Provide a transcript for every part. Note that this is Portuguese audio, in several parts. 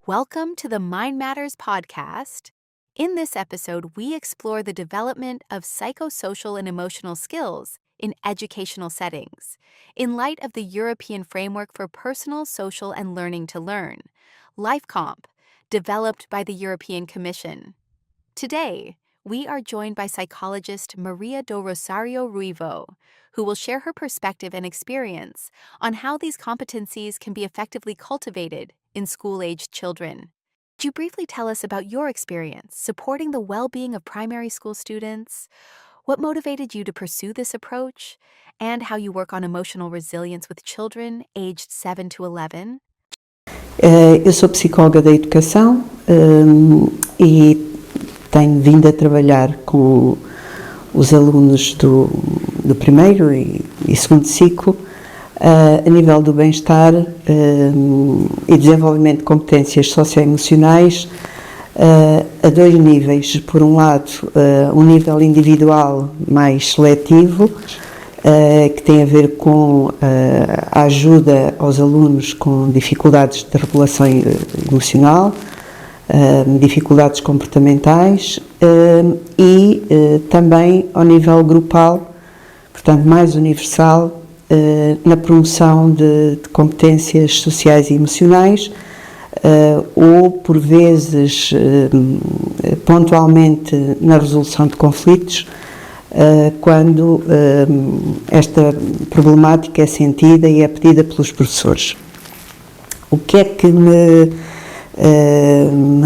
Welcome to the Mind Matters podcast. In this episode, we explore the development of psychosocial and emotional skills in educational settings, in light of the European Framework for Personal, Social, and Learning to Learn, LifeComp, developed by the European Commission. Today, we are joined by psychologist Maria do Rosario Ruivo, who will share her perspective and experience on how these competencies can be effectively cultivated in school-aged children. Could you briefly tell us about your experience supporting the well-being of primary school students, what motivated you to pursue this approach, and how you work on emotional resilience with children aged 7 to 11? Eu sou psicóloga da educação e tenho vindo a trabalhar com os alunos do primeiro e segundo ciclo a nível do bem-estar e desenvolvimento de competências socioemocionais a dois níveis. Por um lado, um nível individual mais seletivo, que tem a ver com a ajuda aos alunos com dificuldades de regulação emocional, dificuldades comportamentais e também ao nível grupal, portanto mais universal, na promoção de competências sociais e emocionais, ou por vezes pontualmente na resolução de conflitos, quando esta problemática é sentida e é pedida pelos professores. O que é que me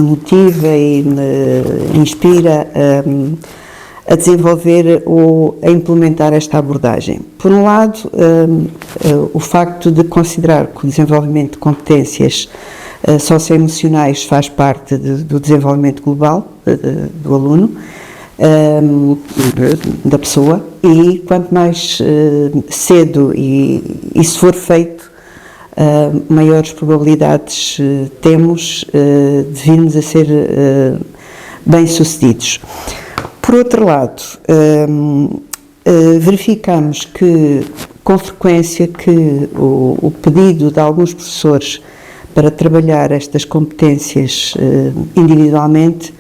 motiva e me inspira a desenvolver ou a implementar esta abordagem? Por um lado, o facto de considerar que o desenvolvimento de competências socioemocionais faz parte do desenvolvimento global do aluno, da pessoa, e quanto mais cedo e se for feito, maiores probabilidades temos de virmos a ser bem-sucedidos. Por outro lado, verificamos que, com frequência, que o pedido de alguns professores para trabalhar estas competências individualmente,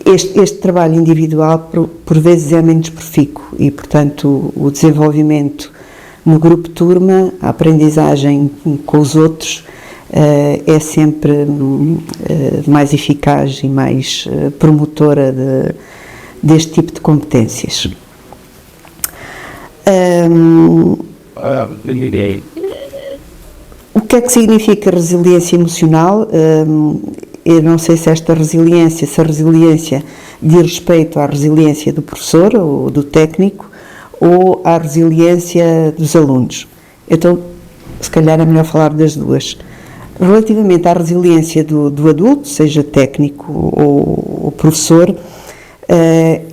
este trabalho individual por vezes é menos profícuo e, portanto, o desenvolvimento no grupo turma, a aprendizagem com os outros é sempre mais eficaz e mais promotora deste tipo de competências. O que é que significa resiliência emocional? Eu não sei se esta resiliência, se a resiliência diz respeito à resiliência do professor ou do técnico ou à resiliência dos alunos. Então, se calhar é melhor falar das duas. Relativamente à resiliência do adulto, seja técnico ou professor,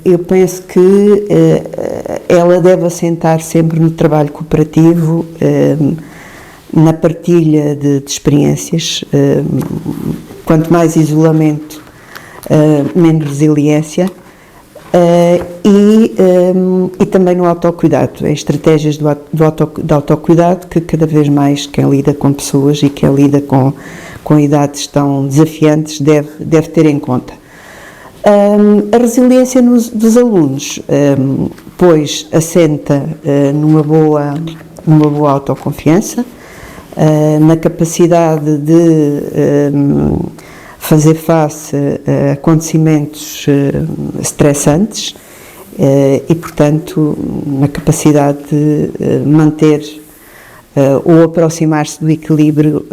eu penso que ela deve assentar sempre no trabalho cooperativo, na partilha de experiências. Quanto mais isolamento, menos resiliência, e também no autocuidado, em estratégias de autocuidado, que cada vez mais quem lida com pessoas e quem lida com idades tão desafiantes deve ter em conta. A resiliência dos alunos, pois assenta numa boa autoconfiança, na capacidade de fazer face a acontecimentos estressantes e, portanto, na capacidade de manter ou aproximar-se do equilíbrio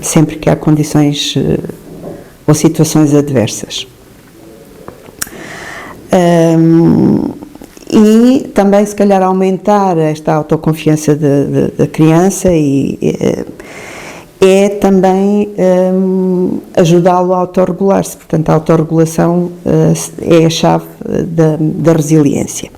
sempre que há condições ou situações adversas. E também, se calhar, aumentar esta autoconfiança da criança e é também ajudá-lo a autorregular-se. Portanto, a autorregulação é a chave da resiliência.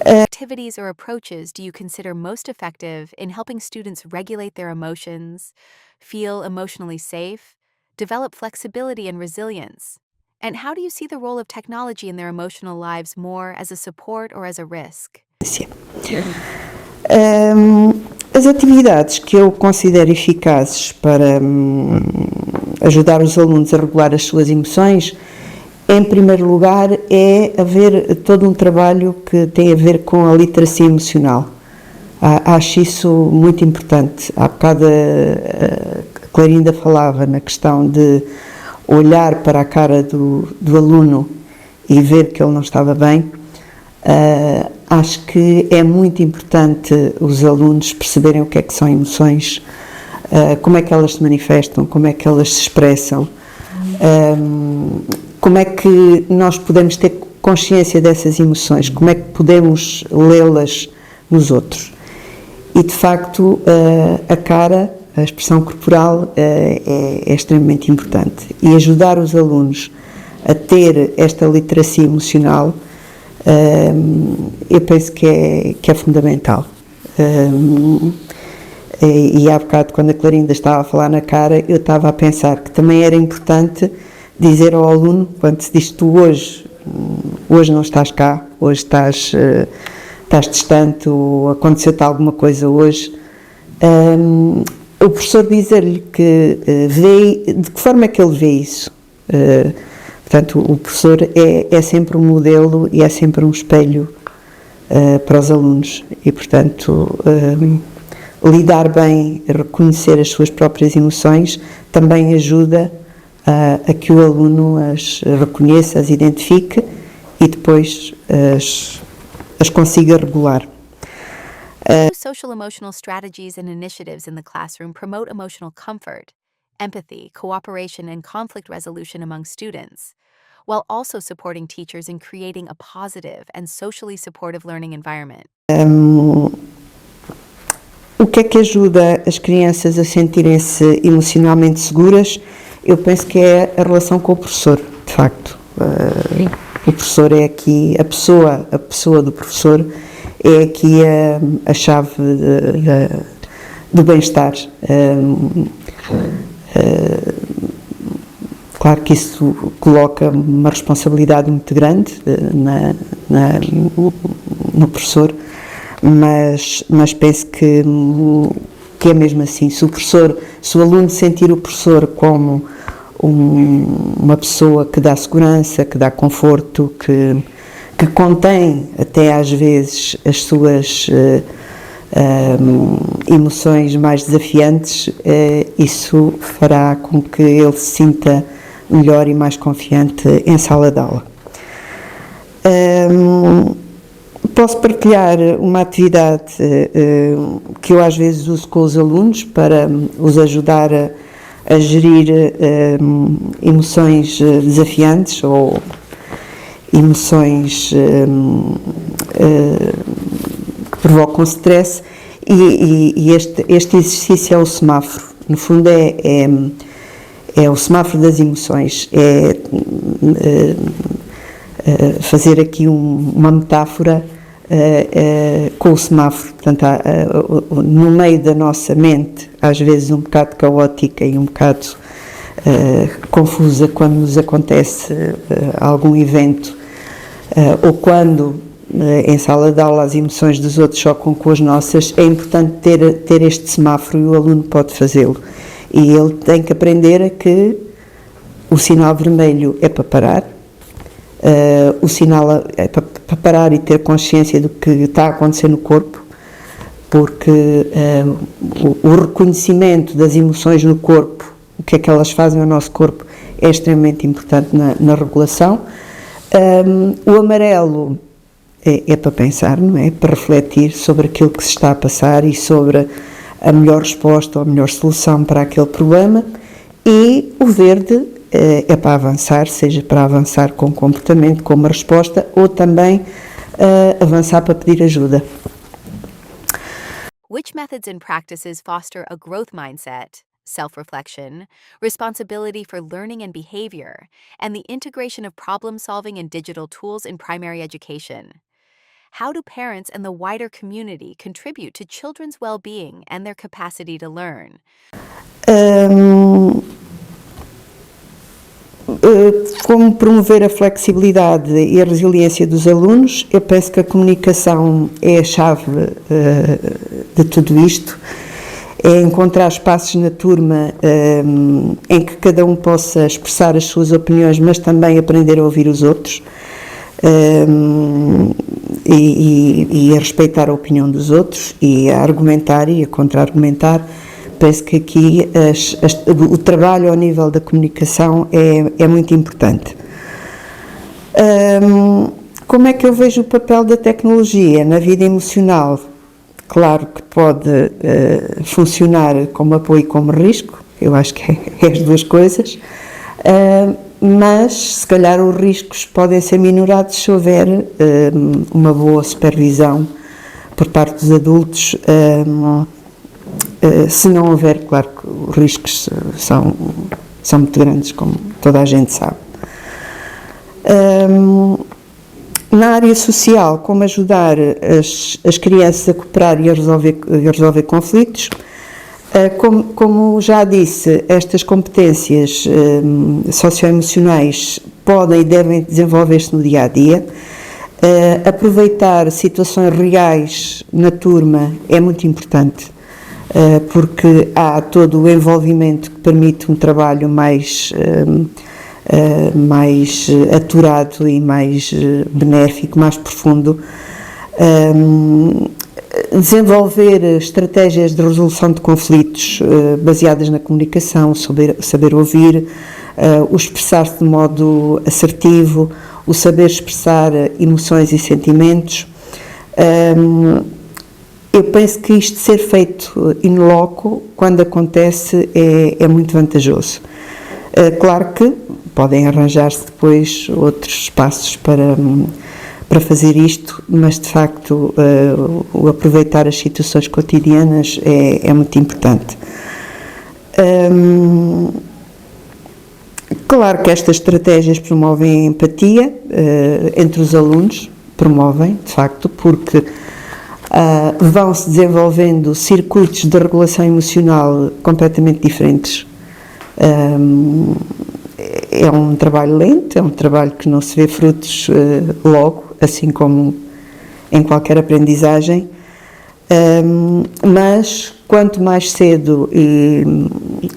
Activities or approaches do you consider most effective in helping students regulate their emotions, feel emotionally safe, develop flexibility and resilience? And how do you see the role of technology in their emotional lives more as a support or as a risk? As atividades que eu considero eficazes para ajudar os alunos a regular as suas emoções, em primeiro lugar, é haver todo um trabalho que tem a ver com a literacia emocional. Acho isso muito importante. Há bocado a Clarinda falava na questão de olhar para a cara do aluno e ver que ele não estava bem. Acho que é muito importante os alunos perceberem o que é que são emoções, como é que elas se manifestam, como é que elas se expressam, como é que nós podemos ter consciência dessas emoções, como é que podemos lê-las nos outros. E, de facto, a cara, a expressão corporal é extremamente importante. E ajudar os alunos a ter esta literacia emocional, eu penso que é fundamental. E há bocado, quando a Clarinda estava a falar na cara, eu estava a pensar que também era importante dizer ao aluno, quando se diz: tu hoje não estás cá, hoje estás distante, ou aconteceu-te alguma coisa hoje, o professor dizer-lhe que vê, de que forma é que ele vê isso. Portanto, o professor é sempre um modelo e é sempre um espelho para os alunos e, portanto, lidar bem, reconhecer as suas próprias emoções também ajuda a que o aluno as reconheça, as identifique e depois as consiga regular. Social emotional strategies and initiatives in the classroom promote emotional comfort, empathy, cooperation, and conflict resolution among students, while also supporting teachers in creating a positive and socially supportive learning environment. O que é que ajuda as crianças a sentirem-se emocionalmente seguras? Eu penso que é a relação com o professor, de facto. O professor é aqui, a pessoa do professor é aqui a chave do bem-estar. Claro que isso coloca uma responsabilidade muito grande no professor, mas penso que é mesmo assim. Se o aluno sentir o professor como uma pessoa que dá segurança, que dá conforto, que contém até às vezes as suas emoções mais desafiantes, isso fará com que ele se sinta melhor e mais confiante em sala de aula. Posso partilhar uma atividade que eu às vezes uso com os alunos para os ajudar a gerir emoções desafiantes ou emoções que provocam stress, e este exercício é o semáforo. No fundo é o semáforo das emoções, fazer aqui uma metáfora com o semáforo. Portanto, no meio da nossa mente, às vezes um bocado caótica e um bocado confusa, quando nos acontece algum evento, ou quando em sala de aula as emoções dos outros chocam com as nossas, é importante ter este semáforo, e o aluno pode fazê-lo. E ele tem que aprender a que o sinal vermelho é para parar, o sinal é para parar e ter consciência do que está a acontecer no corpo, porque o reconhecimento das emoções no corpo, o que é que elas fazem ao nosso corpo, é extremamente importante na regulação. O amarelo é para pensar, não é? Para refletir sobre aquilo que se está a passar e sobre a melhor resposta ou a melhor solução para aquele problema. E o verde é para avançar, seja para avançar com comportamento, com uma resposta, ou também avançar para pedir ajuda. Which methods and practices foster a growth mindset, self-reflection, responsibility for learning and behavior, and the integration of problem-solving and digital tools in primary education? How do parents and the wider community contribute to children's well-being and their capacity to learn? Como promover a flexibilidade e a resiliência dos alunos? Eu penso que a comunicação é a chave de tudo isto. É encontrar espaços na turma em que cada um possa expressar as suas opiniões, mas também aprender a ouvir os outros e a respeitar a opinião dos outros e a argumentar e a contra-argumentar. Penso que aqui o trabalho ao nível da comunicação é muito importante. Como é que eu vejo o papel da tecnologia na vida emocional? Claro que pode funcionar como apoio e como risco, eu acho que é as duas coisas, mas se calhar os riscos podem ser minorados se houver uma boa supervisão por parte dos adultos. Se não houver, claro que os riscos são muito grandes, como toda a gente sabe. Na área social, como ajudar as crianças a cooperar e a resolver conflitos, como já disse, estas competências socioemocionais podem e devem desenvolver-se no dia-a-dia. Aproveitar situações reais na turma é muito importante, porque há todo o envolvimento que permite um trabalho mais aturado e mais benéfico, mais profundo. Desenvolver estratégias de resolução de conflitos baseadas na comunicação, saber ouvir, o expressar-se de modo assertivo, o saber expressar emoções e sentimentos. Eu penso que isto ser feito in loco, quando acontece, é muito vantajoso. Claro que podem arranjar-se depois outros espaços para fazer isto, mas de facto o aproveitar as situações cotidianas é muito importante. Claro que estas estratégias promovem a empatia entre os alunos, promovem, de facto, porque vão-se desenvolvendo circuitos de regulação emocional completamente diferentes. É um trabalho lento, é um trabalho que não se vê frutos logo, assim como em qualquer aprendizagem, mas quanto mais cedo e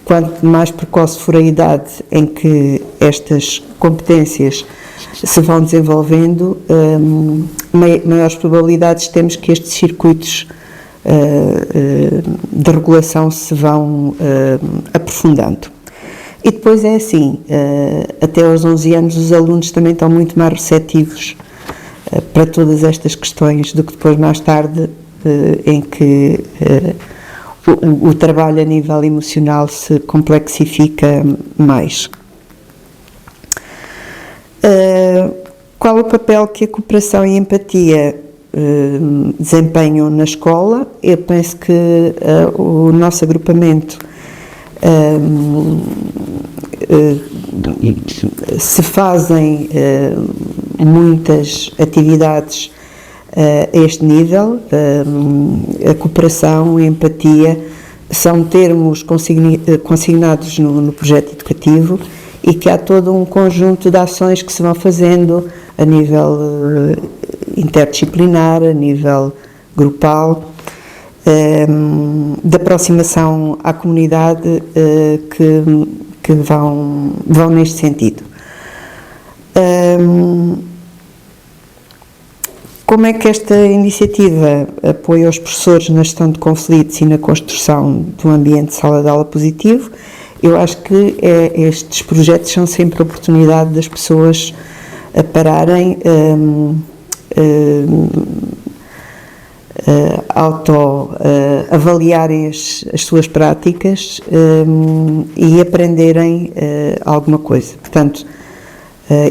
quanto mais precoce for a idade em que estas competências se vão desenvolvendo, maiores probabilidades temos que estes circuitos de regulação se vão aprofundando. E depois é assim, até aos 11 anos os alunos também estão muito mais receptivos para todas estas questões do que depois mais tarde, em que o trabalho a nível emocional se complexifica mais. Qual o papel que a cooperação e a empatia desempenham na escola? Eu penso que o nosso agrupamento se fazem muitas atividades a este nível. A cooperação e a empatia são termos consignados no projeto educativo e que há todo um conjunto de ações que se vão fazendo a nível interdisciplinar, a nível grupal, de aproximação à comunidade que vão neste sentido. Como é que esta iniciativa apoia os professores na gestão de conflitos e na construção de um ambiente de sala de aula positivo? Eu acho que estes projetos são sempre a oportunidade das pessoas a pararem, avaliarem as suas práticas e aprenderem alguma coisa. Portanto,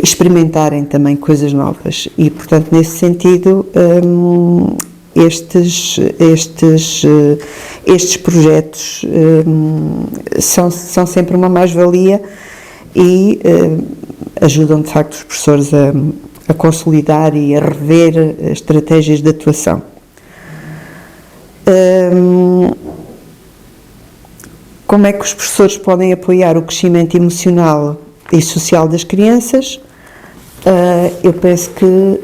experimentarem também coisas novas. E, portanto, nesse sentido, estes projetos são sempre uma mais-valia e ajudam, de facto, os professores a consolidar e a rever estratégias de atuação. Como é que os professores podem apoiar o crescimento emocional e social das crianças. Eu penso que,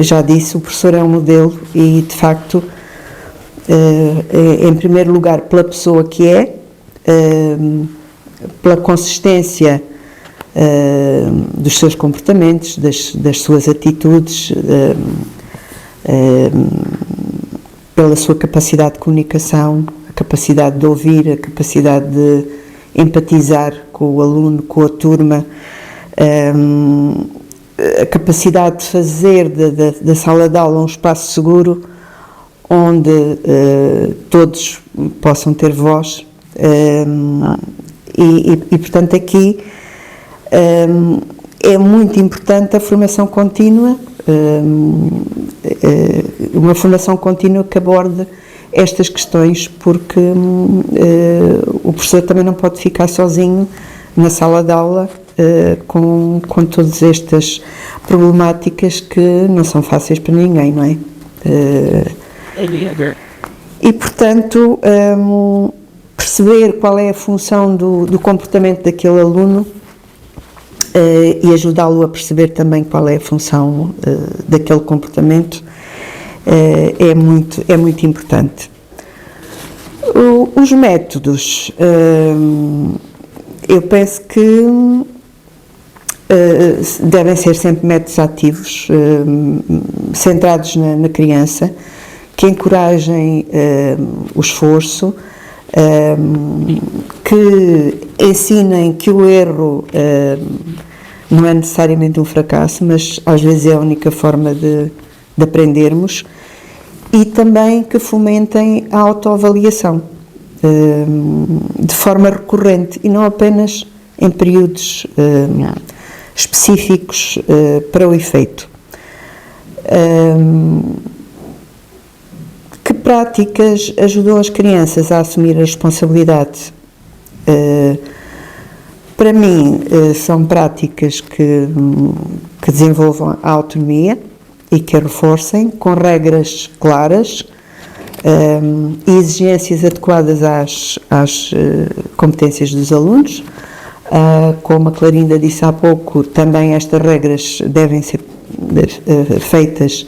já disse, o professor é um modelo e, de facto, em primeiro lugar, pela pessoa que é, pela consistência dos seus comportamentos, das suas atitudes, pela sua capacidade de comunicação, a capacidade de ouvir, a capacidade de empatizar com o aluno, com a turma, a capacidade de fazer da sala de aula um espaço seguro onde todos possam ter voz. E, portanto, aqui é muito importante a formação contínua, uma formação contínua que aborde estas questões, porque o professor também não pode ficar sozinho na sala de aula com todas estas problemáticas que não são fáceis para ninguém, não é? E, portanto, perceber qual é a função do comportamento daquele aluno e ajudá-lo a perceber também qual é a função daquele comportamento é muito importante. Os métodos, eu penso que devem ser sempre métodos ativos, centrados na criança, que encorajem o esforço, que ensinem que o erro não é necessariamente um fracasso, mas às vezes é a única forma de aprendermos, e também que fomentem a autoavaliação de forma recorrente e não apenas em períodos específicos para o efeito. Que práticas ajudam as crianças a assumir a responsabilidade? Para mim, são práticas que desenvolvam a autonomia e que a reforcem, com regras claras e exigências adequadas às competências dos alunos. Como a Clarinda disse há pouco, também estas regras devem ser feitas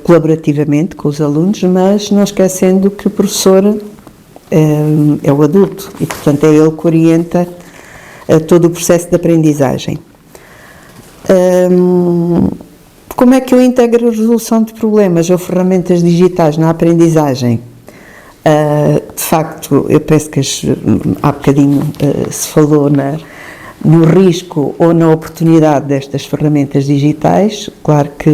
colaborativamente com os alunos, mas não esquecendo que o professor é o adulto e, portanto, é ele que orienta todo o processo de aprendizagem. Como é que eu integro a resolução de problemas ou ferramentas digitais na aprendizagem? De facto, eu penso que há bocadinho se falou no risco ou na oportunidade destas ferramentas digitais. Claro que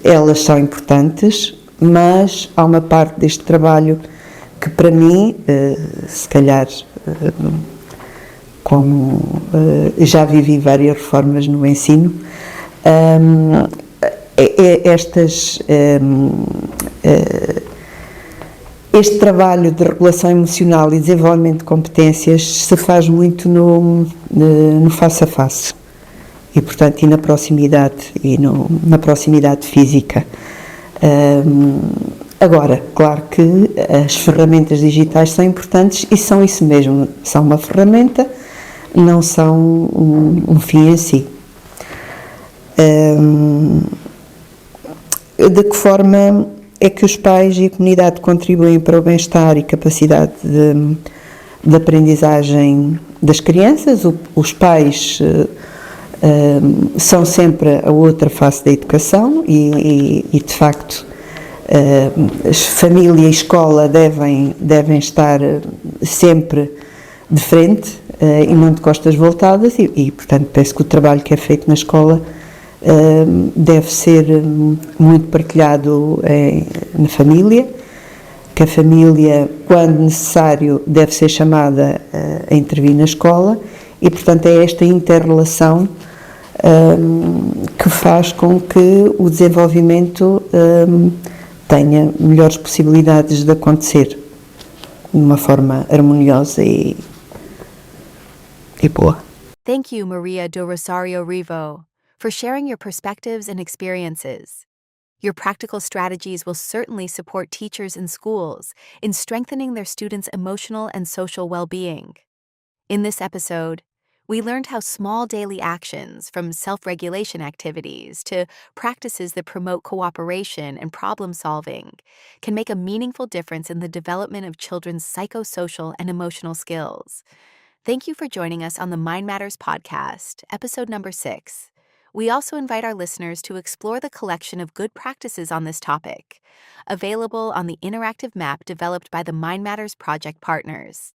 elas são importantes, mas há uma parte deste trabalho que, para mim, se calhar, como já vivi várias reformas no ensino, este trabalho de regulação emocional e desenvolvimento de competências se faz muito no face a face e, portanto, e na proximidade na proximidade física. Agora, claro que as ferramentas digitais são importantes e são isso mesmo, são uma ferramenta, não são um fim em si. De que forma é que os pais e a comunidade contribuem para o bem-estar e capacidade de aprendizagem das crianças? Os pais são sempre a outra face da educação e de facto, família e escola devem estar sempre de frente e não de costas voltadas e, portanto, penso que o trabalho que é feito na escola deve ser muito partilhado na família, que a família, quando necessário, deve ser chamada a intervir na escola e, portanto, é esta inter-relação que faz com que o desenvolvimento tenha melhores possibilidades de acontecer de uma forma harmoniosa e boa. Thank you, Maria do Rosario Rivo, for sharing your perspectives and experiences. Your practical strategies will certainly support teachers and schools in strengthening their students' emotional and social well-being. In this episode, we learned how small daily actions, from self-regulation activities to practices that promote cooperation and problem solving, can make a meaningful difference in the development of children's psychosocial and emotional skills. Thank you for joining us on the Mind Matters podcast, episode number 6. We also invite our listeners to explore the collection of good practices on this topic, available on the interactive map developed by the Mind Matters project partners.